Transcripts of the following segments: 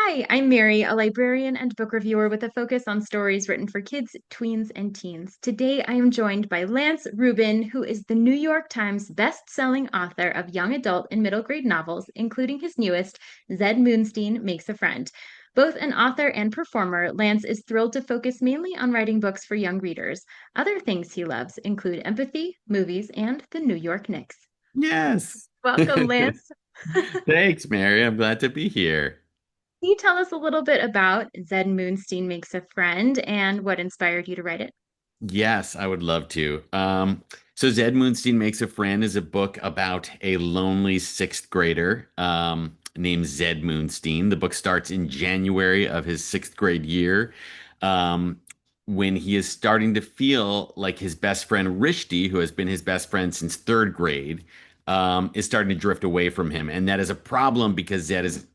Hi, I'm Mary, a librarian and book reviewer with a focus on stories written for kids, tweens, and teens. Today, I am joined by Lance Rubin, who is the New York Times best-selling author of young adult and middle grade novels, including his newest, Zed Moonstein Makes a Friend. Both an author and performer, Lance is thrilled to focus mainly on writing books for young readers. Other things he loves include empathy, movies, and the New York Knicks. Yes. Welcome, Lance. Thanks, Mary. I'm glad to be here. Can you tell us a little bit about Zed Moonstein Makes a Friend and what inspired you to write it? Yes, I would love to. So Zed Moonstein Makes a Friend is a book about a lonely sixth grader named Zed Moonstein. The book starts in January of his sixth grade year, um, when he is starting to feel like his best friend Rishti, who has been his best friend since third grade, is starting to drift away from him. And that is a problem because Zed is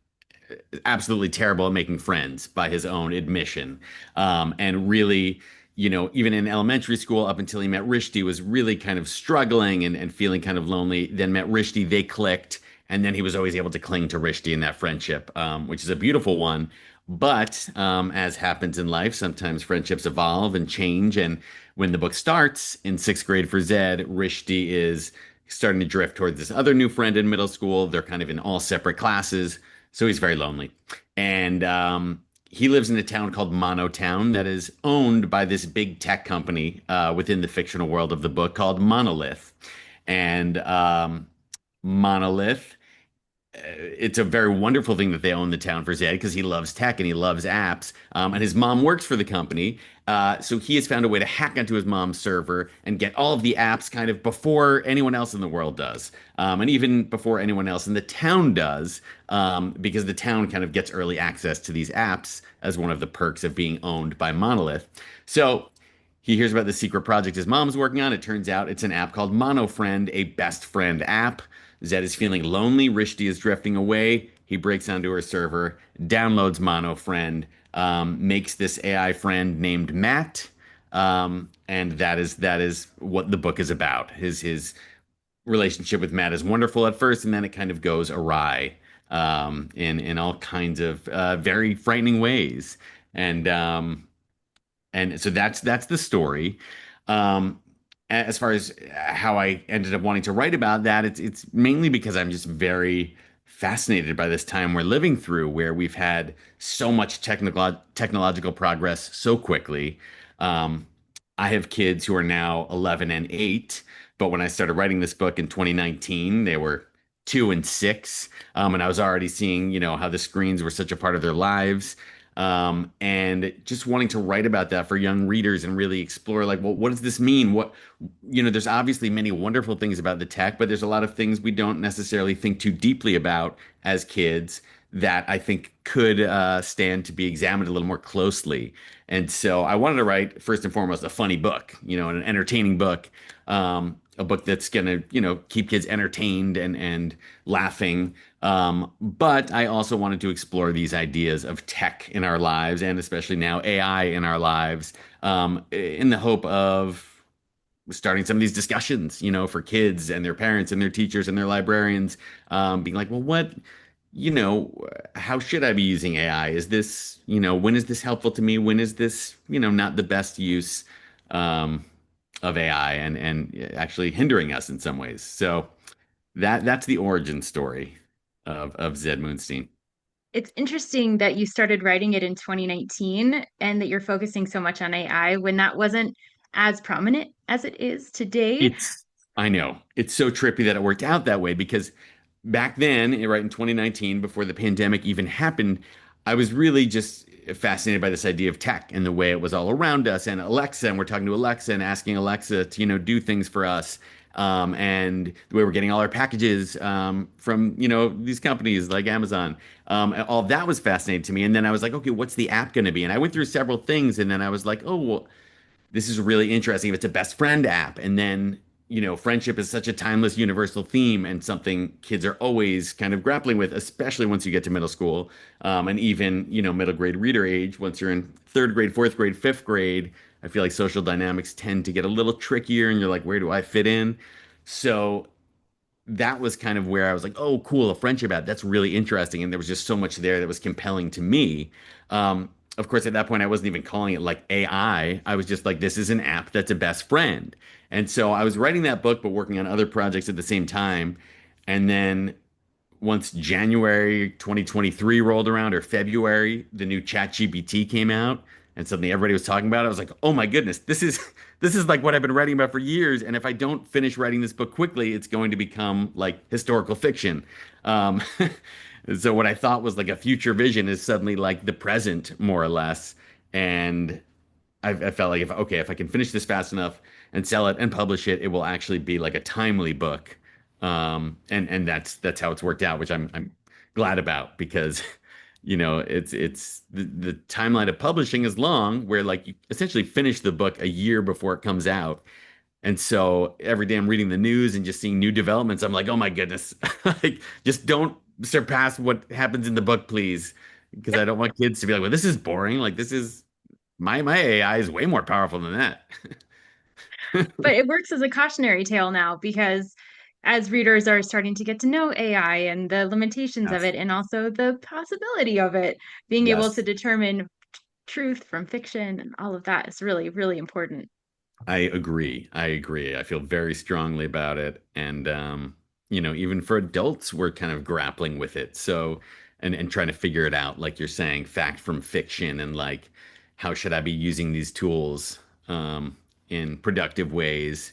absolutely terrible at making friends by his own admission. And really, even in elementary school, up until he met Rishti, was really kind of struggling and feeling kind of lonely. Then met Rishti, they clicked. And then he was always able to cling to Rishti in that friendship, which is a beautiful one. But as happens in life, sometimes friendships evolve and change. And when the book starts in sixth grade for Zed, Rishti is starting to drift towards this other new friend in middle school. They're kind of in all separate classes. So he's very lonely. And he lives in a town called Monotown that is owned by this big tech company within the fictional world of the book called Monolith. And Monolith, it's a very wonderful thing that they own the town for Zed because he loves tech and he loves apps. And his mom works for the company. So he has found a way to hack onto his mom's server and get all of the apps kind of before anyone else in the world does. And even before anyone else in the town does, because the town kind of gets early access to these apps as one of the perks of being owned by Monolith. So he hears about the secret project his mom's working on. It turns out it's an app called Mono Friend, a best friend app. Zed is feeling lonely. Rishti is drifting away. He breaks onto her server, downloads Mono Friend, makes this AI friend named Matt, and that is what the book is about. His relationship with Matt is wonderful at first, and then it kind of goes awry in all kinds of very frightening ways. And so that's the story. Um, as far as how I ended up wanting to write about that, it's mainly because I'm just very fascinated by this time we're living through, where we've had so much technological progress so quickly. Um, I have kids who are now 11 and 8, but when I started writing this book in 2019, they were 2 and 6, and I was already seeing, how the screens were such a part of their lives, and just wanting to write about that for young readers and really explore, like, well, what does this mean? There's obviously many wonderful things about the tech, but there's a lot of things we don't necessarily think too deeply about as kids that I think could stand to be examined a little more closely. And so I wanted to write, first and foremost, a funny book, an entertaining book, a book that's going to, keep kids entertained and laughing. But I also wanted to explore these ideas of tech in our lives, and especially now AI in our lives, in the hope of starting some of these discussions, for kids and their parents and their teachers and their librarians, being like, well, you know, how should I be using AI? Is this, when is this helpful to me? When is this, not the best use um, of AI and actually hindering us in some ways? So that's the origin story of Zed Moonstein. It's interesting that you started writing it in 2019 and that you're focusing so much on AI when that wasn't as prominent as it is today. It's, I know, it's so trippy that it worked out that way because back then, right in 2019, before the pandemic even happened, I was really just fascinated by this idea of tech and the way it was all around us and Alexa, and we're talking to Alexa and asking Alexa to, do things for us. And the way we're getting all our packages from, these companies like Amazon. All that was fascinating to me. And then I was like, okay, what's the app going to be? And I went through several things, and then I was like, oh, well, this is really interesting if it's a best friend app. And then, friendship is such a timeless universal theme and something kids are always kind of grappling with, especially once you get to middle school, and even, middle grade reader age. Once you're in third grade, fourth grade, fifth grade, I feel like social dynamics tend to get a little trickier and you're like, where do I fit in? So that was kind of where I was like, oh, cool, a friendship app. That's really interesting. And there was just so much there that was compelling to me. Of course, at that point, I wasn't even calling it like AI. I was just like, this is an app that's a best friend. And so I was writing that book, but working on other projects at the same time. And then once January 2023 rolled around or February, the new ChatGPT came out and suddenly everybody was talking about it. I was like, "Oh my goodness, this is like what I've been writing about for years, and if I don't finish writing this book quickly, it's going to become like historical fiction." Um, so what I thought was like a future vision is suddenly like the present more or less. And I felt like if I can finish this fast enough and sell it and publish it, it will actually be like a timely book. And that's how it's worked out, which I'm glad about because it's the timeline of publishing is long, where like you essentially finish the book a year before it comes out. And so every day I'm reading the news and just seeing new developments, I'm like, oh my goodness, like just don't surpass what happens in the book, please. Because I don't want kids to be like, well, this is boring. Like this is my AI is way more powerful than that. But it works as a cautionary tale now because as readers are starting to get to know AI and the limitations of Yes. it, and also the possibility of it, being able to Yes. determine truth from fiction and all of that is really, really important. I agree. I agree. I feel very strongly about it. And even for adults, we're kind of grappling with it. So and trying to figure it out, like you're saying, fact from fiction and like how should I be using these tools in productive ways.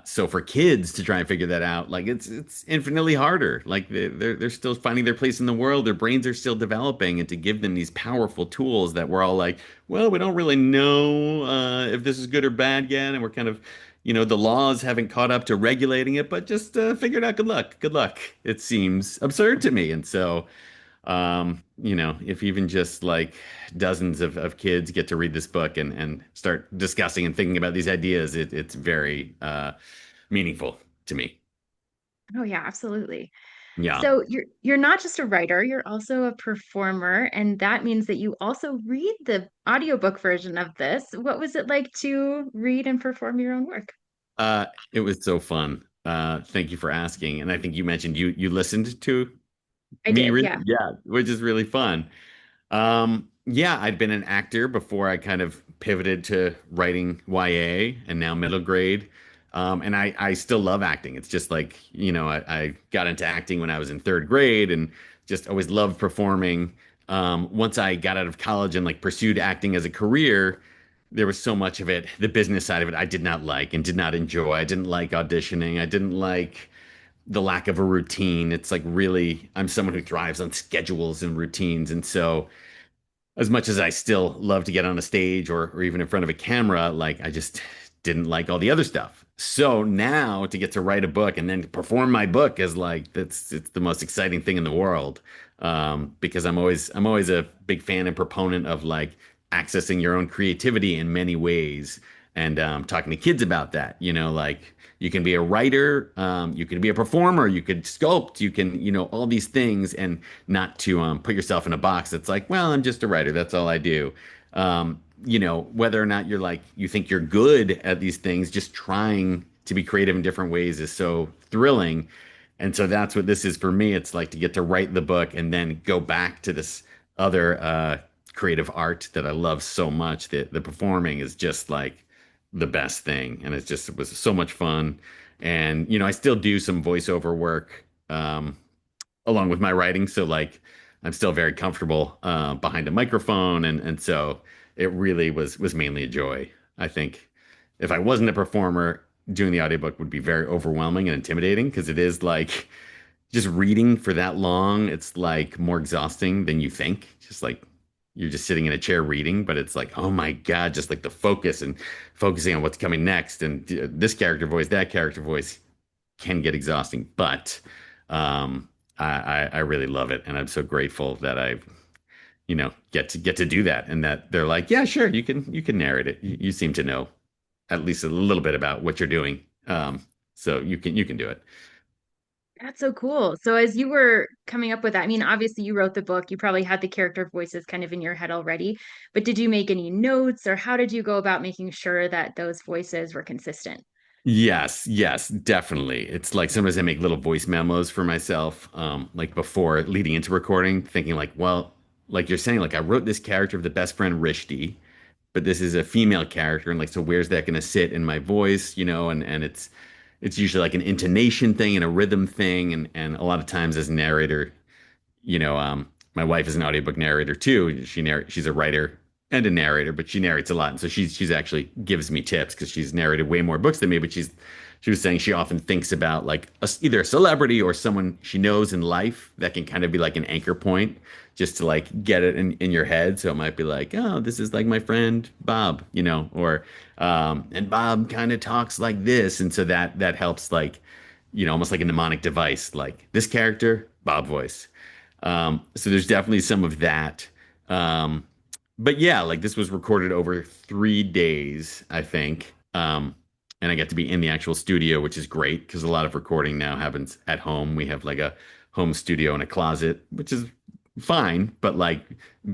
So for kids to try and figure that out, like it's infinitely harder. Like they're still finding their place in the world. Their brains are still developing, and to give them these powerful tools that we're all like, well, we don't really know if this is good or bad yet, and we're kind of, the laws haven't caught up to regulating it, but just figure it out. Good luck. Good luck. It seems absurd to me, and so. If even just like dozens of kids get to read this book and start discussing and thinking about these ideas, it's very meaningful to me. Oh yeah, absolutely. Yeah. So you're not just a writer, you're also a performer, and that means that you also read the audiobook version of this. What was it like to read and perform your own work? It was so fun. Thank you for asking. And I think you mentioned you listened to I me did, read, yeah. yeah, which is really fun. Yeah, I'd been an actor before I kind of pivoted to writing YA and now middle grade. And I still love acting. It's just like, I got into acting when I was in third grade and just always loved performing. Once I got out of college and like pursued acting as a career, there was so much of it, the business side of it, I did not like and did not enjoy. I didn't like auditioning. I didn't like the lack of a routine. It's like really, I'm someone who thrives on schedules and routines. And so, as much as I still love to get on a stage or even in front of a camera, like I just didn't like all the other stuff. So now to get to write a book and then to perform my book is like it's the most exciting thing in the world. Because I'm always a big fan and proponent of like accessing your own creativity in many ways and talking to kids about that. Like you can be a writer, you can be a performer, you could sculpt, you can, all these things, and not to put yourself in a box that's like, well, I'm just a writer, that's all I do. Whether or not you're like you think you're good at these things, just trying to be creative in different ways is so thrilling. And so that's what this is for me. It's like to get to write the book and then go back to this other creative art that I love so much. The performing is just like the best thing, and it was so much fun. And I still do some voiceover work along with my writing, so like I'm still very comfortable behind a microphone, and so it really was mainly a joy. I think if I wasn't a performer, doing the audiobook would be very overwhelming and intimidating because it is like just reading for that long, it's like more exhausting than you think. Just like you're just sitting in a chair reading, but it's like, oh my God, just like the focus and focusing on what's coming next. And this character voice, that character voice can get exhausting, but I really love it. And I'm so grateful that I, get to do that. And that they're like, yeah, sure, you can narrate it. You seem to know at least a little bit about what you're doing. So you can do it. That's so cool. So as you were coming up with that, I mean, obviously you wrote the book, you probably had the character voices kind of in your head already, but did you make any notes or how did you go about making sure that those voices were consistent? Yes, yes, definitely. It's like sometimes I make little voice memos for myself, like before leading into recording, thinking like, well, like you're saying, like I wrote this character of the best friend Rishti, but this is a female character, and like, so where's that going to sit in my voice, and it's usually like an intonation thing and a rhythm thing, and a lot of times as a narrator, my wife is an audiobook narrator too. She's a writer and a narrator, but she narrates a lot. And so she's actually gives me tips because she's narrated way more books than me. But she was saying she often thinks about like either a celebrity or someone she knows in life that can kind of be like an anchor point just to like get it in your head. So it might be like, oh, this is like my friend Bob, or and Bob kind of talks like this. And so that helps like, almost like a mnemonic device, like this character, Bob voice. So there's definitely some of that. Um, but yeah, like this was recorded over 3 days, I think. And I get to be in the actual studio, which is great because a lot of recording now happens at home. We have like a home studio and a closet, which is fine, but like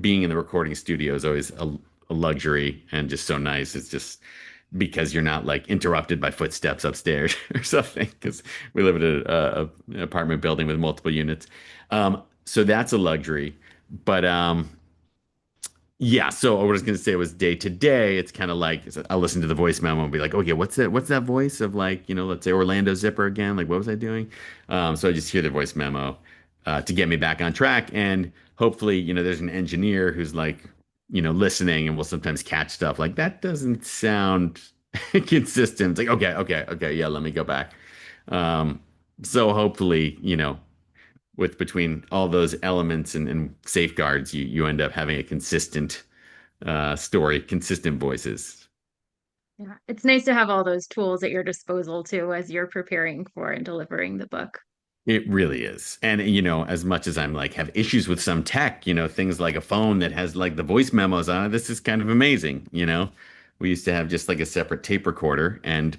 being in the recording studio is always a luxury and just so nice. It's just because you're not like interrupted by footsteps upstairs or something because we live in an apartment building with multiple units. So that's a luxury. But yeah, so what I was going to say was day to day, it's kind of like I'll listen to the voice memo and be like, okay, what's that? What's that voice of like, let's say Orlando Zipper again? Like, what was I doing? So I just hear the voice memo to get me back on track. And hopefully, there's an engineer who's like, listening and will sometimes catch stuff like that doesn't sound consistent. It's like, okay, okay, okay, yeah, let me go back. Um, so hopefully, with between all those elements and safeguards, you end up having a consistent story, consistent voices. Yeah, it's nice to have all those tools at your disposal too as you're preparing for and delivering the book. It really is. And as much as I'm like have issues with some tech, things like a phone that has like the voice memos on it, this is kind of amazing. We used to have just like a separate tape recorder, and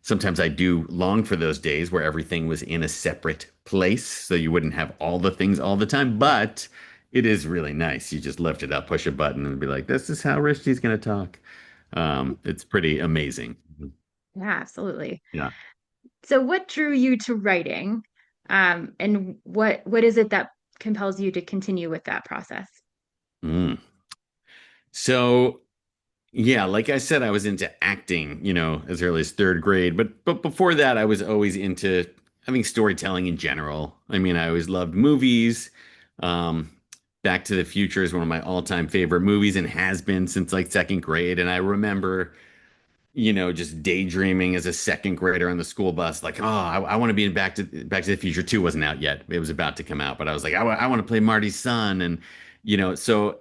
sometimes I do long for those days where everything was in a separate place so you wouldn't have all the things all the time. But it is really nice. You just lift it up, push a button, and be like, this is how Rishi's going to talk. It's pretty amazing. Yeah, absolutely. Yeah. So what drew you to writing? And what is it that compels you to continue with that process? Mm. So, yeah, like I said, I was into acting, as early as third grade. But before that, I was always into, I think, storytelling in general. I mean, I always loved movies. Um, Back to the Future is one of my all-time favorite movies and has been since like second grade. And I remember, just daydreaming as a second grader on the school bus, like, oh, I want to be in Back to the Future 2 wasn't out yet. It was about to come out, but I was like, I want to play Marty's son. And, so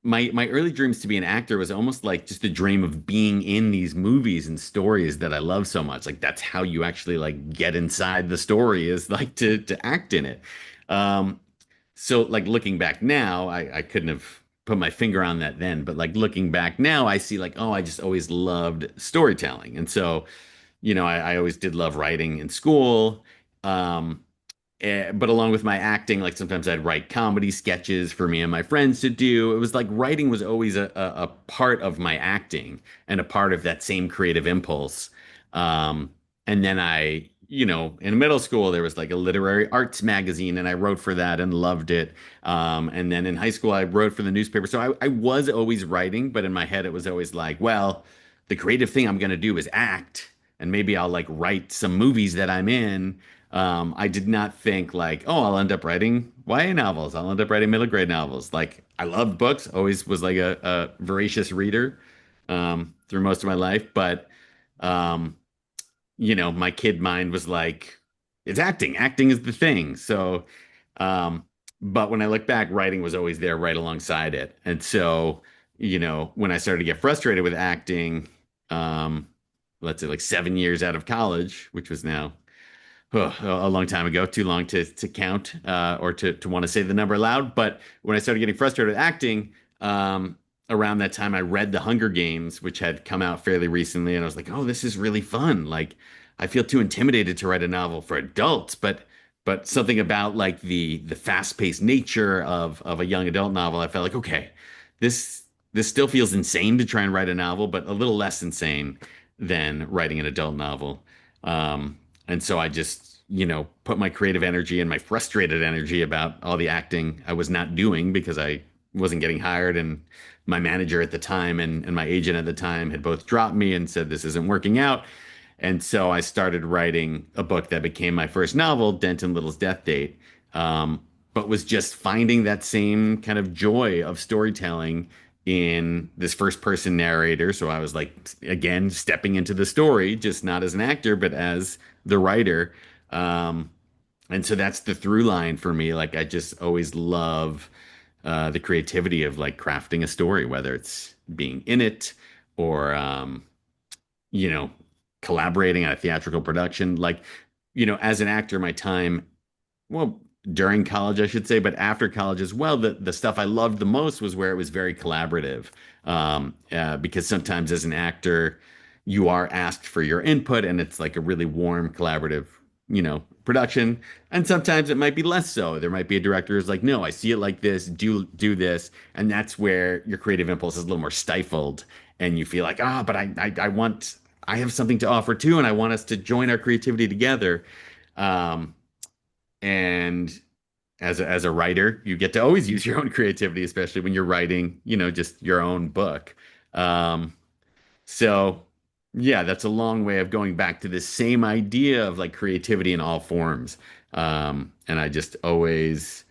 my early dreams to be an actor was almost like just a dream of being in these movies and stories that I love so much. Like that's how you actually like get inside the story is like to act in it. Um, so like looking back now, I couldn't have put my finger on that then, but like looking back now, I see like, oh, I just always loved storytelling. And so, I always did love writing in school. Um, but along with my acting, like sometimes I'd write comedy sketches for me and my friends to do. It was like writing was always a part of my acting and a part of that same creative impulse. Um, and then in middle school, there was like a literary arts magazine, and I wrote for that and loved it. And then in high school, I wrote for the newspaper. So I was always writing, but in my head, it was always like, well, the creative thing I'm going to do is act, and maybe I'll like write some movies that I'm in. I did not think like, oh, I'll end up writing YA novels. I'll end up writing middle grade novels. Like I loved books, always was like a voracious reader through most of my life. But um, my kid mind was like, it's acting. Acting is the thing. So, um, but when I look back, writing was always there right alongside it. And so, when I started to get frustrated with acting, um, let's say like 7 years out of college, which was now a long time ago, too long to count or to want to say the number aloud. But when I started getting frustrated with acting, around that time, I read The Hunger Games, which had come out fairly recently, and I was like, oh, this is really fun. Like, I feel too intimidated to write a novel for adults, but something about like the fast-paced nature of a young adult novel, I felt like, okay, this this still feels insane to try and write a novel, but a little less insane. than writing an adult novel. And so I just, put my creative energy and my frustrated energy about all the acting I was not doing because I wasn't getting hired. And my manager at the time and my agent at the time had both dropped me and said, this isn't working out. And so I started writing a book that became my first novel, Denton Little's Death Date, um, but was just finding that same kind of joy of storytelling in this first person narrator. So I was like, again, stepping into the story, just not as an actor, but as the writer. Um, and so that's the through line for me. Like, I just always love the creativity of like crafting a story, whether it's being in it or, you know, collaborating on a theatrical production. Like, as an actor, my time, well, during college, I should say, but after college as well, the stuff I loved the most was where it was very collaborative. Because sometimes as an actor, you are asked for your input and it's like a really warm, collaborative, production. And sometimes it might be less so. There might be a director who's like, no, I see it like this, do this. And that's where your creative impulse is a little more stifled. And you feel like, but I have something to offer too, and I want us to join our creativity together. Um, and as a writer, you get to always use your own creativity, especially when you're writing, just your own book. Um, so yeah, that's a long way of going back to this same idea of like creativity in all forms. And I just always,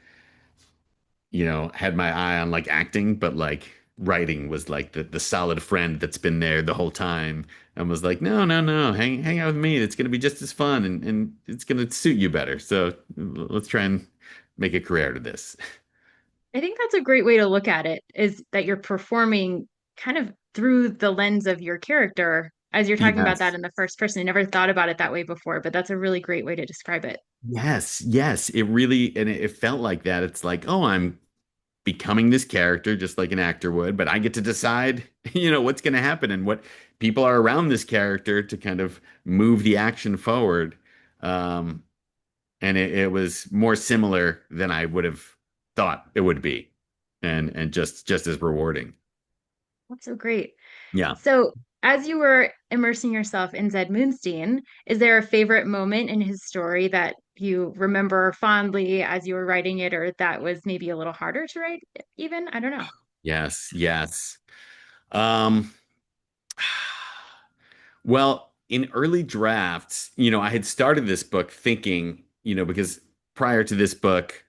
had my eye on like acting, but like writing was like the solid friend that's been there the whole time and was like, no, no, no, hang out with me. It's gonna be just as fun and it's gonna suit you better. So let's try and make a career out of this. I think that's a great way to look at it, is that you're performing kind of through the lens of your character as you're talking about that Yes. in the first person. I never thought about it that way before, but that's a really great way to describe it. Yes, yes, it really and it felt like that. It's like, oh, I'm becoming this character just like an actor would, but I get to decide, what's going to happen and what people are around this character to kind of move the action forward. Um, and it was more similar than I would have thought it would be, and just as rewarding. That's so great. Yeah. So, as you were immersing yourself in Zed Moonstein, is there a favorite moment in his story that you remember fondly as you were writing it, or that was maybe a little harder to write, even? I don't know. Yes. Yes. Um, well, in early drafts, I had started this book thinking, because prior to this book,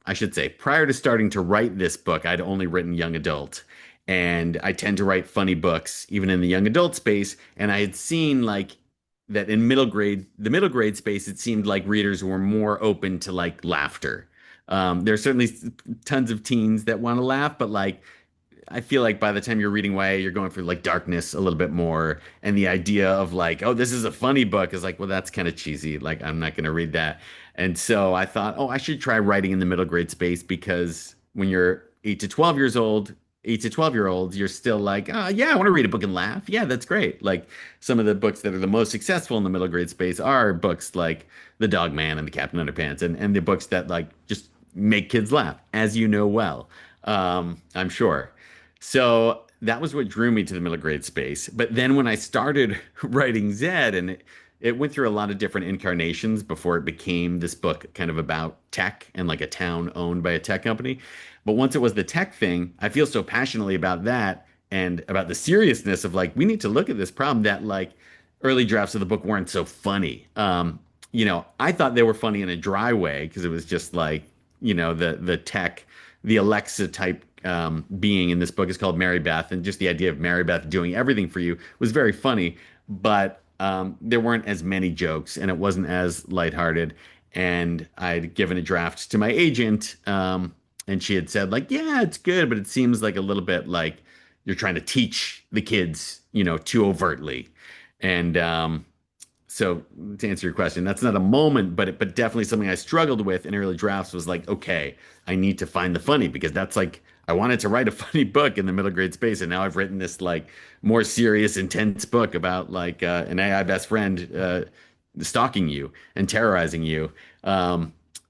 I should say, prior to starting to write this book, I'd only written young adult. And I tend to write funny books, even in the young adult space. And I had seen like that in the middle grade space, it seemed like readers were more open to like laughter. There's certainly tons of teens that want to laugh, but like I feel like by the time you're reading YA, you're going through like darkness a little bit more. And the idea of like, oh, this is a funny book is like, well, that's kind of cheesy. Like, I'm not going to read that. And so I thought, oh, I should try writing in the middle grade space because when you're 8 to 12-year-olds, you're still like, oh, yeah, I want to read a book and laugh. Yeah, that's great. Like some of the books that are the most successful in the middle grade space are books like The Dog Man and The Captain Underpants and the books that like just make kids laugh, as you know well, I'm sure. So that was what drew me to the middle grade space. But then when I started writing Zed, and it went through a lot of different incarnations before it became this book kind of about tech and like a town owned by a tech company. But once it was the tech thing, I feel so passionately about that and about the seriousness of like, we need to look at this problem that like early drafts of the book weren't so funny. I thought they were funny in a dry way because it was just like, the tech, the Alexa type being in this book is called Mary Beth, and just the idea of Mary Beth doing everything for you was very funny, but there weren't as many jokes, and it wasn't as lighthearted. And I'd given a draft to my agent, and she had said like, "Yeah, it's good, but it seems like a little bit like you're trying to teach the kids, too overtly." And so to answer your question, that's not a moment, but definitely something I struggled with in early drafts was like, okay, I need to find the funny because that's like I wanted to write a funny book in the middle grade space, and now I've written this like more serious, intense book about like an AI best friend stalking you and terrorizing you.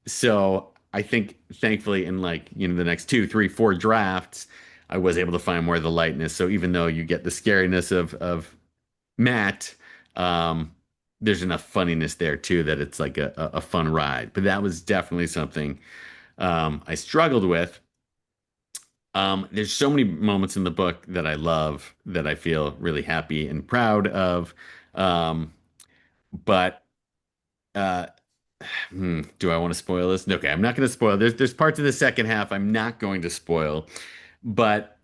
So I think thankfully in like the next two, three, four drafts, I was able to find more of the lightness. So even though you get the scariness of Matt, um, there's enough funniness there too that it's like a fun ride. But that was definitely something I struggled with. There's so many moments in the book that I love that I feel really happy and proud of. Um, but uh, do I want to spoil this? Okay, I'm not going to spoil. There's parts of the second half I'm not going to spoil, but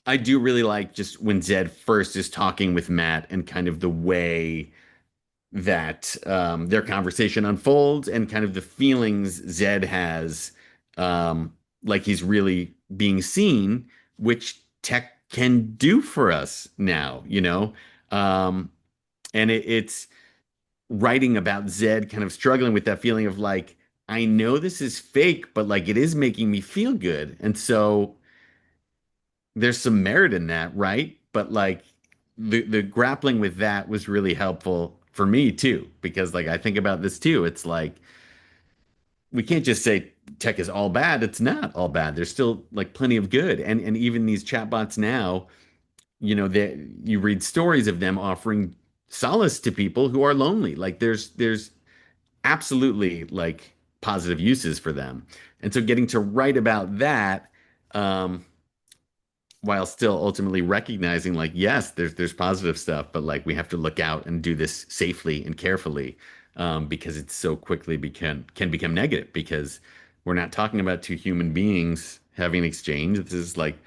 I do really like just when Zed first is talking with Matt and kind of the way that their conversation unfolds and kind of the feelings Zed has, like he's really being seen, which tech can do for us now, you know? Um, and it's writing about Zed kind of struggling with that feeling of like, I know this is fake, but like it is making me feel good. And so there's some merit in that, right? But like the grappling with that was really helpful for me too, because like I think about this too. It's like we can't just say tech is all bad. It's not all bad. There's still like plenty of good. And even these chatbots now, you know, that you read stories of them offering solace to people who are lonely. Like there's absolutely like positive uses for them. And so getting to write about that, um, while still ultimately recognizing like yes there's positive stuff but like we have to look out and do this safely and carefully because it's so quickly can become negative because we're not talking about two human beings having an exchange. This is like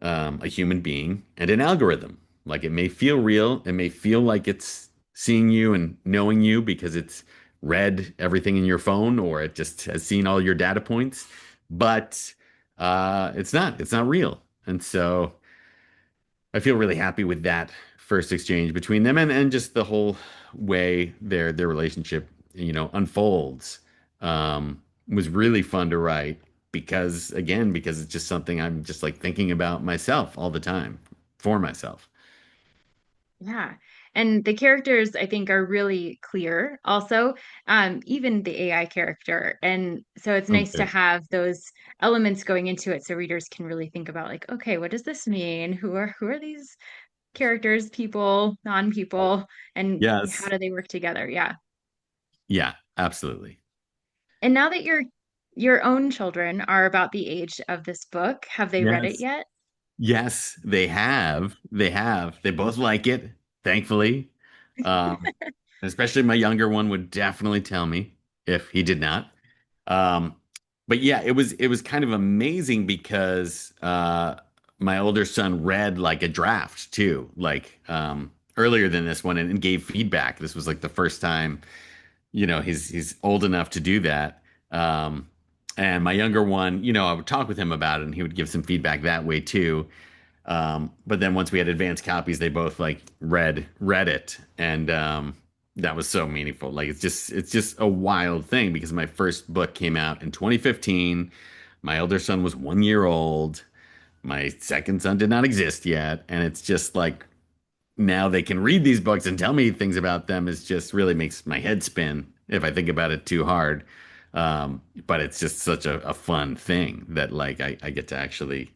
a human being and an algorithm. Like it may feel real, it may feel like it's seeing you and knowing you because it's read everything in your phone or it just has seen all your data points, but it's not real. And so I feel really happy with that first exchange between them and just the whole way their relationship, you know, unfolds. Was really fun to write because again, because it's just something I'm just like thinking about myself all the time for myself. Yeah. And the characters, I think, are really clear also, even the AI character. And so it's Oh, nice to good. have those elements going into it so readers can really think about like, okay, what does this mean? Who are these characters, people, non-people, and how Yes. do they work together? Yeah. Yeah, absolutely. And now that your own children are about the age of this book, have they read it Yes. yet? Yes, they have. They have. They both like it, thankfully. Um, especially my younger one would definitely tell me if he did not. Um, but yeah, it was kind of amazing because my older son read like a draft too, like earlier than this one and gave feedback. This was like the first time, you know, he's old enough to do that. Um, and my younger one, you know, I would talk with him about it and he would give some feedback that way too. But then once we had advanced copies, they both like read it, and that was so meaningful. Like it's just a wild thing because my first book came out in 2015. My elder son was 1 year old. My second son did not exist yet, and it's just like now they can read these books and tell me things about them. Is just really makes my head spin if I think about it too hard. But it's just such a fun thing that like I get to actually,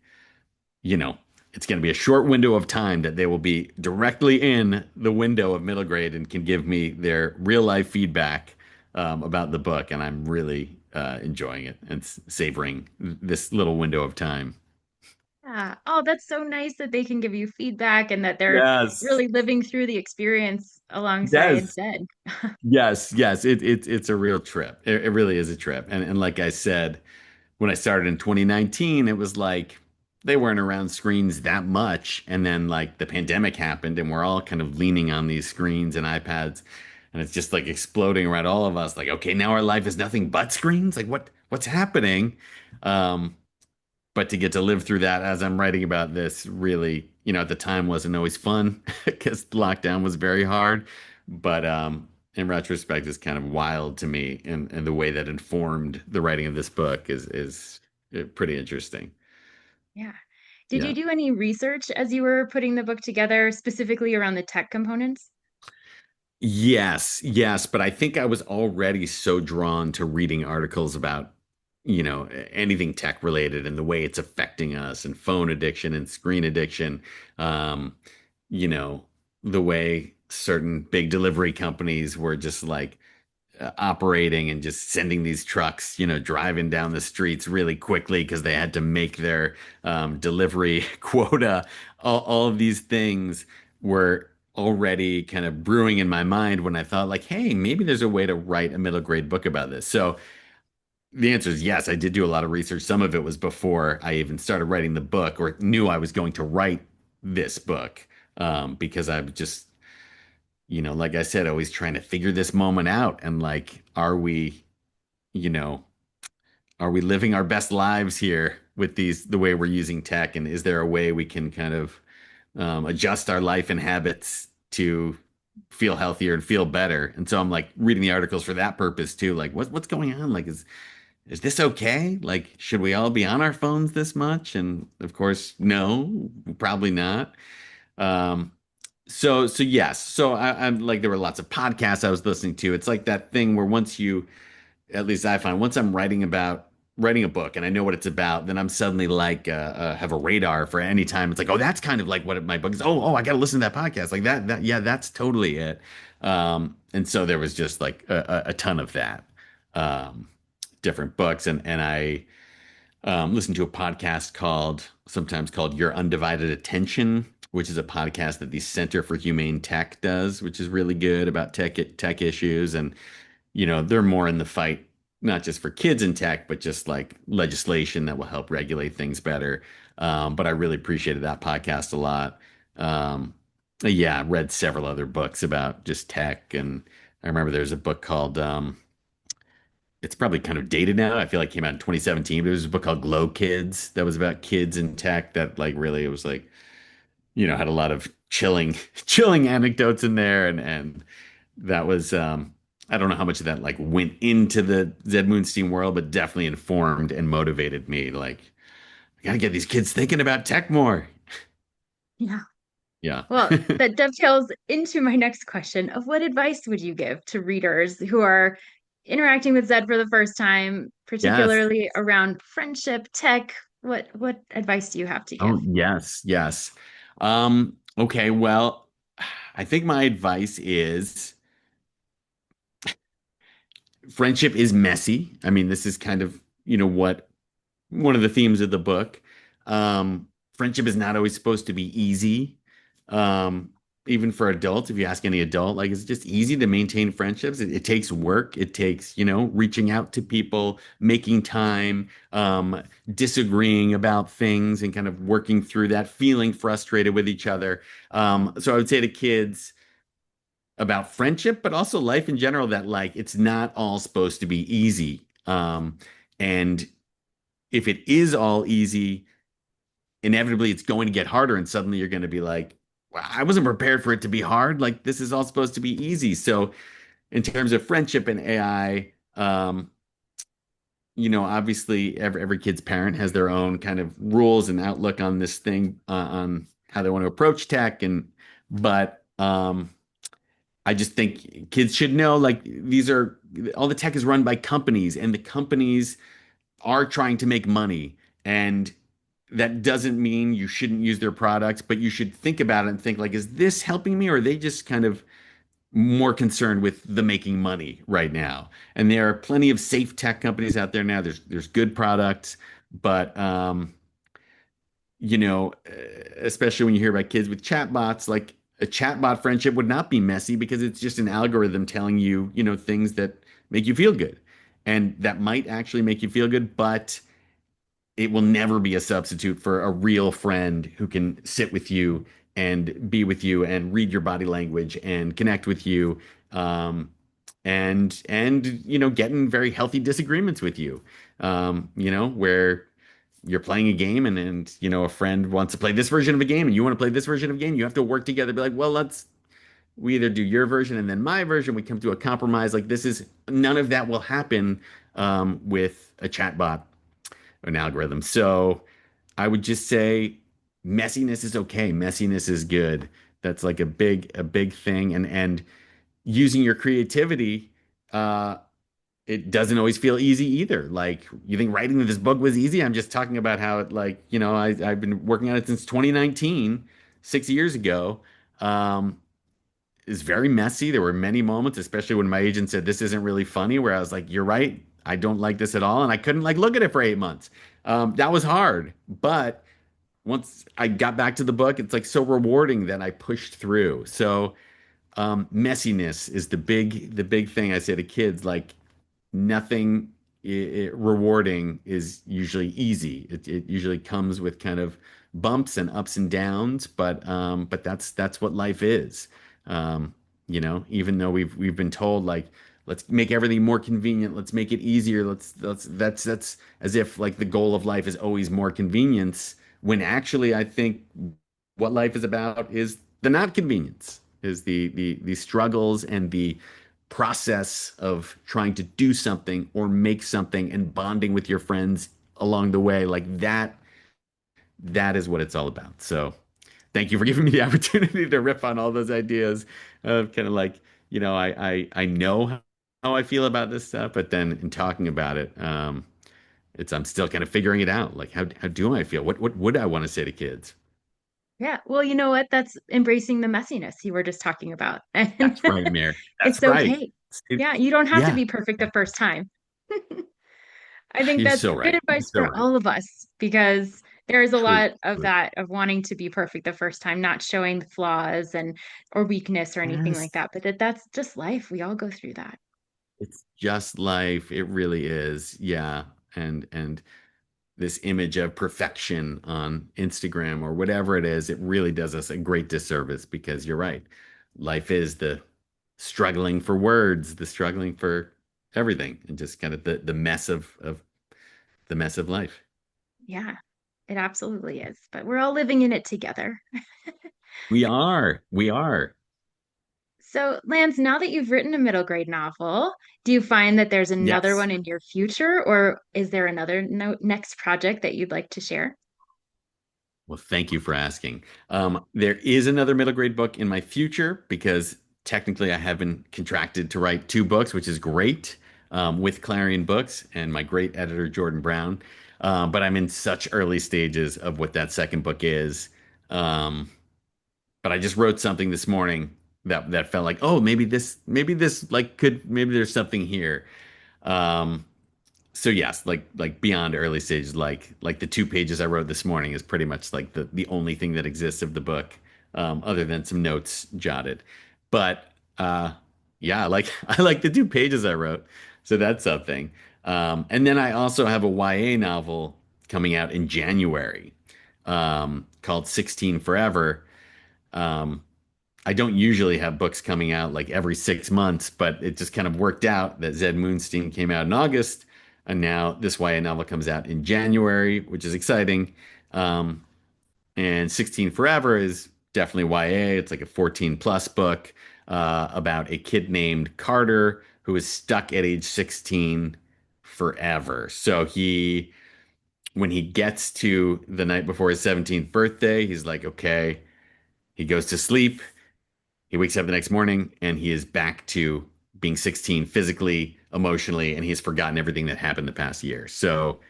you know, it's going to be a short window of time that they will be directly in the window of middle grade and can give me their real life feedback about the book. And I'm really enjoying it and savoring this little window of time. Yeah. Oh, that's so nice that they can give you feedback and that they're Yes. really living through the experience alongside Yes. Zed. Yes. Yes. It's a real trip. It really is a trip. And like I said, when I started in 2019, it was like they weren't around screens that much. And then like the pandemic happened and we're all kind of leaning on these screens and iPads and it's just like exploding around all of us. Like, okay, now our life is nothing but screens. Like what's happening? Um, but to get to live through that as I'm writing about this really, you know, at the time wasn't always fun because lockdown was very hard. But in retrospect, it's kind of wild to me, and the way that informed the writing of this book is pretty interesting. Yeah. Did you Yeah. do any research as you were putting the book together, specifically around the tech components? Yes, yes, but I think I was already so drawn to reading articles about, you know, anything tech related and the way it's affecting us and phone addiction and screen addiction. Um, you know. the way certain big delivery companies were just like operating and just sending these trucks, driving down the streets really quickly because they had to make their delivery quota. All of these things were already kind of brewing in my mind when I thought, like, hey, maybe there's a way to write a middle grade book about this. So the answer is yes, I did do a lot of research. Some of it was before I even started writing the book or knew I was going to write this book, because I'm just, like I said, always trying to figure this moment out. And like, you know, are we living our best lives here with the way we're using tech? And is there a way we can kind of adjust our life and habits to feel healthier and feel better? And so I'm like reading the articles for that purpose too. Like, what's going on? Like, is this okay? Like, should we all be on our phones this much? And of course, no, probably not. Um, so yes. So I'm like, there were lots of podcasts I was listening to. It's like that thing where once you, at least I find, once I'm writing a book and I know what it's about, then I'm suddenly like, have a radar for any time. It's like, oh, that's kind of like what my book is. Oh, I got to listen to that podcast. Like yeah, that's totally it. And so there was just like a ton of that, um, different books. And I listened to a podcast sometimes called Your Undivided Attention, which is a podcast that the Center for Humane Tech does, which is really good about tech issues. And they're more in the fight, not just for kids in tech, but just like legislation that will help regulate things better. But I really appreciated that podcast a lot. Yeah, I read several other books about just tech. And I remember there's a book called, it's probably kind of dated now. I feel like it came out in 2017, but it was a book called Glow Kids that was about kids in tech that like really, it was like, had a lot of chilling, chilling anecdotes in there. And that was, I don't know how much of that like went into the Zed Moonstein world, but definitely informed and motivated me. Like, I gotta get these kids thinking about tech more. Yeah. Yeah. Well, that dovetails into my next question of what advice would you give to readers who are interacting with Zed for the first time, Yes. particularly around friendship, tech? What advice do you have to give? Oh, yes, yes. Okay, well, I think my advice is friendship is messy. I mean, this is kind of, what one of the themes of the book. Friendship is not always supposed to be easy. Um, Even for adults, if you ask any adult, like it's just easy to maintain friendships. It takes work. It takes, reaching out to people, making time, disagreeing about things and kind of working through that, feeling frustrated with each other. So I would say to kids about friendship, but also life in general, that like it's not all supposed to be easy. And if it is all easy, inevitably it's going to get harder, and suddenly you're going to be like, wow, I wasn't prepared for it to be hard. Like this is all supposed to be easy. So in terms of friendship and AI, obviously every kid's parent has their own kind of rules and outlook on this thing, on how they want to approach tech. But I just think kids should know, like, these are all the tech is run by companies, and the companies are trying to make money. And that doesn't mean you shouldn't use their products, but you should think about it and think, like, is this helping me, or are they just kind of more concerned with the making money right now? And there are plenty of safe tech companies out there now. There's good products, but especially when you hear about kids with chatbots, like a chatbot friendship would not be messy because it's just an algorithm telling you, things that make you feel good. And that might actually make you feel good, but it will never be a substitute for a real friend who can sit with you and be with you and read your body language and connect with you, um, and get in very healthy disagreements with you, where you're playing a game, and a friend wants to play this version of a game and you want to play this version of a game. You have to work together, be like, well, we either do your version and then my version, we come to a compromise. Like, this is none of that will happen with a chatbot, an algorithm. So I would just say messiness is okay. Messiness is good. That's like a big thing. And using your creativity, uh, it doesn't always feel easy either. Like, you think writing this book was easy? I'm just talking about how it, I've been working on it since 2019, 6 years ago. is very messy. There were many moments, especially when my agent said this isn't really funny, where I was like, "You're right. I don't like this at all," and I couldn't like look at it for 8 months. That was hard, but once I got back to the book, it's like so rewarding that I pushed through. So messiness is the big thing I say to kids. Like nothing rewarding is usually easy. It usually comes with kind of bumps and ups and downs, but that's what life is. Even though we've been told like let's make everything more convenient, let's make it easier, let's that's as if like the goal of life is always more convenience, when actually I think what life is about is the not convenience, is the struggles and the process of trying to do something or make something and bonding with your friends along the way. Like that is what it's all about. So thank you for giving me the opportunity to riff on all those ideas of kind of like, I know how I feel about this stuff, but then in talking about it, it's I'm still kind of figuring it out. Like how do I feel? What would I want to say to kids? Yeah. Well, you know what? That's embracing the messiness you were just talking about. And That's right, Mary. That's it's right. okay. Yeah, you don't have to Yeah, be perfect the first time. I think you're that's so good right. You're advice so for right. all of us because there is a True. lot of that of wanting to be perfect the first time, not showing the flaws and or weakness or anything like Yes. that. But that's just life. We all go through that. It's just life. It really is. Yeah. And this image of perfection on Instagram or whatever it is, it really does us a great disservice because you're right. Life is the struggling for words, the struggling for everything, and just kind of the mess of the mess of life. Yeah, it absolutely is. But we're all living in it together. We are. We are. So, Lance, now that you've written a middle grade novel, do you find that there's another Yes. one in your future, or is there another next project that you'd like to share? Well, thank you for asking. There is another middle grade book in my future because technically I have been contracted to write two books, which is great, with Clarion Books and my great editor, Jordan Brown. But I'm in such early stages of what that second book is. Um, but I just wrote something this morning that felt like, oh, maybe this like could maybe there's something here. Um, so yes, like beyond early stages, like the 2 pages I wrote this morning is pretty much like the only thing that exists of the book, other than some notes jotted. But yeah, like I like the 2 pages I wrote, so that's something. And then I also have a YA novel coming out in January, called 16 Forever. Um, I don't usually have books coming out like every 6 months, but it just kind of worked out that Zed Moonstein came out in August, and now this YA novel comes out in January, which is exciting. Um, and 16 Forever is definitely YA. It's like a 14 plus book about a kid named Carter who is stuck at age 16 forever. So when he gets to the night before his 17th birthday, he's like, okay, he goes to sleep. He wakes up the next morning and he is back to being 16 physically, emotionally, and he's forgotten everything that happened the past year. So,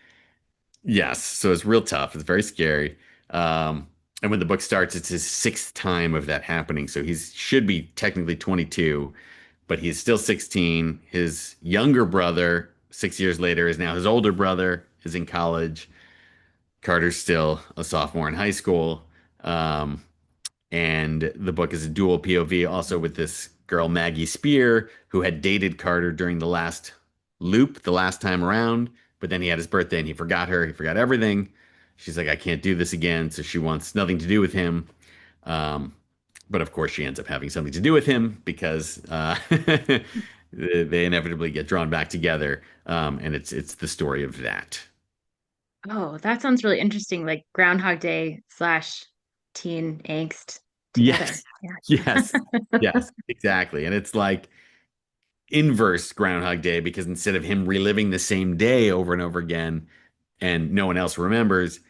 yes, so it's real tough. It's very scary. And when the book starts, it's his sixth time of that happening. So he should be technically 22, but he's still 16. His younger brother, 6 years later, is now his older brother, is in college. Carter's still a sophomore in high school. Um, and the book is a dual POV, also with this girl, Maggie Spear, who had dated Carter during the last loop, the last time around. But then he had his birthday and he forgot her. He forgot everything. She's like, I can't do this again. So she wants nothing to do with him. Um, but of course, she ends up having something to do with him because they inevitably get drawn back together. And it's the story of that. Oh, that sounds really interesting, like Groundhog Day slash teen angst together. Yes, yes, Yeah. yes, exactly. And it's like inverse Groundhog Day because instead of him reliving the same day over and over again and no one else remembers,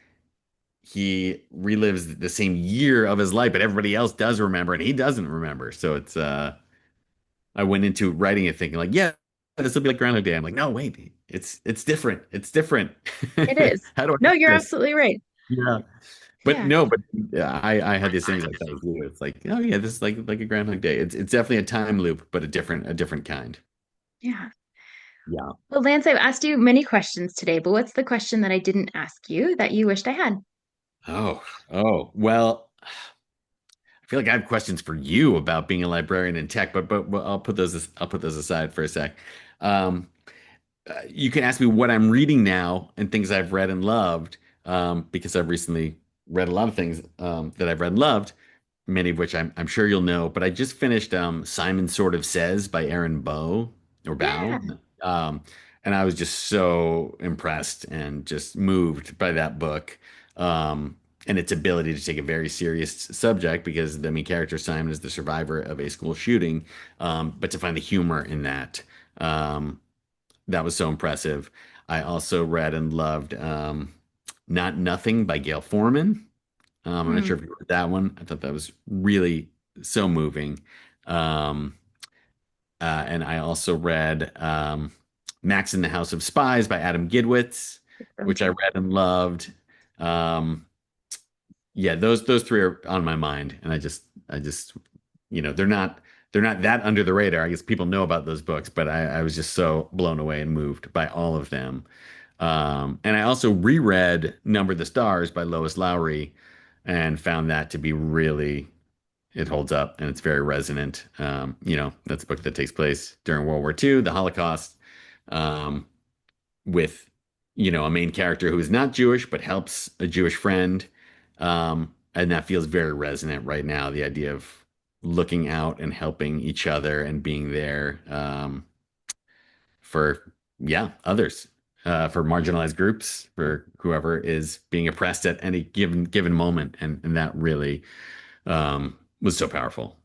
he relives the same year of his life, but everybody else does remember and he doesn't remember. So I went into writing it thinking like, yeah, this will be like Groundhog Day. I'm like, no, wait, it's different. It's different. It is. How do I No, do you're this? absolutely right. Yeah. But Yeah. no, but yeah, I had the same exact thought as you. It's like, oh yeah, this is like a Groundhog Day. It's definitely a time loop, but a different kind. Yeah. Yeah. Well, Lance, I've asked you many questions today, but what's the question that I didn't ask you that you wished I had? Oh, oh. Well, I feel like I have questions for you about being a librarian in tech, but I'll put those aside for a sec. Um, you can ask me what I'm reading now and things I've read and loved, because I've recently read a lot of things that I've read and loved, many of which I'm sure you'll know. But I just finished Simon Sort of Says by Aaron Bow, Yeah. um, and I was just so impressed and just moved by that book. And its ability to take a very serious subject because the main character Simon is the survivor of a school shooting, but to find the humor in that. Um, that was so impressive. I also read and loved Not Nothing by Gail Forman. I'm not Mm, sure if you read that one. I thought that was really so moving. Um, and I also read Max in the House of Spies by Adam Gidwitz, which I something. read and loved. Yeah, those three are on my mind, and I just they're not that under the radar. I guess people know about those books, but I was just so blown away and moved by all of them. And I also reread Number the Stars by Lois Lowry and found that to be really, it holds up and it's very resonant. That's a book that takes place during World War II, the Holocaust, um, with, a main character who is not Jewish but helps a Jewish friend. And that feels very resonant right now, the idea of looking out and helping each other and being there. For others, for marginalized groups, for whoever is being oppressed at any given moment, and that really was so powerful.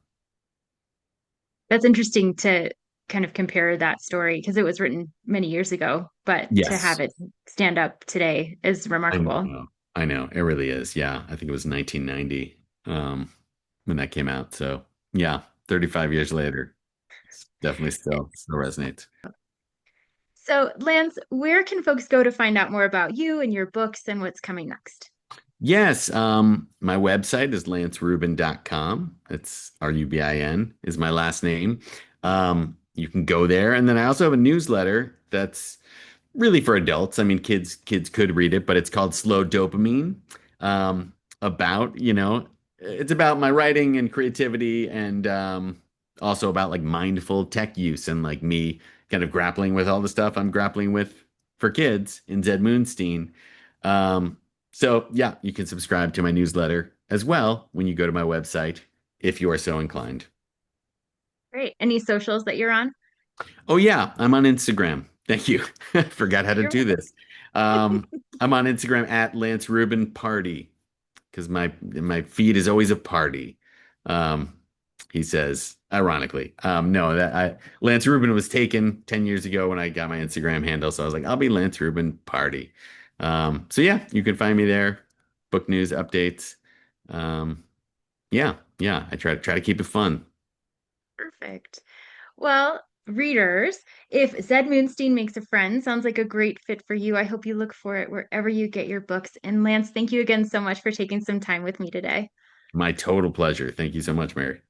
That's interesting to kind of compare that story because it was written many years ago, but to have Yes, it stand up today is I remarkable. know, I know, it really is. Yeah, I think it was 1990 when that came out. So yeah, 35 years later, it's definitely still resonates. So, Lance, where can folks go to find out more about you and your books and what's coming next? Yes, my website is lancerubin.com. It's Rubin is my last name. You can go there, and then I also have a newsletter that's really for adults. I mean, kids could read it, but it's called Slow Dopamine. Um, about, it's about my writing and creativity, and also about like mindful tech use and like me kind of grappling with all the stuff I'm grappling with for kids in Zed Moonstein. Um, so yeah, you can subscribe to my newsletter as well when you go to my website if you are so inclined. Great. Any socials that you're on? Oh yeah, I'm on Instagram. Thank you. Forgot how to You're do welcome. this. I'm on Instagram at Lance Rubin Party because my feed is always a party. Um, he says, ironically. No, that Lance Rubin was taken 10 years ago when I got my Instagram handle, so I was like, I'll be Lance Rubin Party. So yeah, you can find me there. Book news, updates. Um, yeah, yeah. I try to keep it fun. Perfect. Well, readers, if Zed Moonstein Makes a Friend sounds like a great fit for you, I hope you look for it wherever you get your books. And Lance, thank you again so much for taking some time with me today. My total pleasure. Thank you so much, Mary.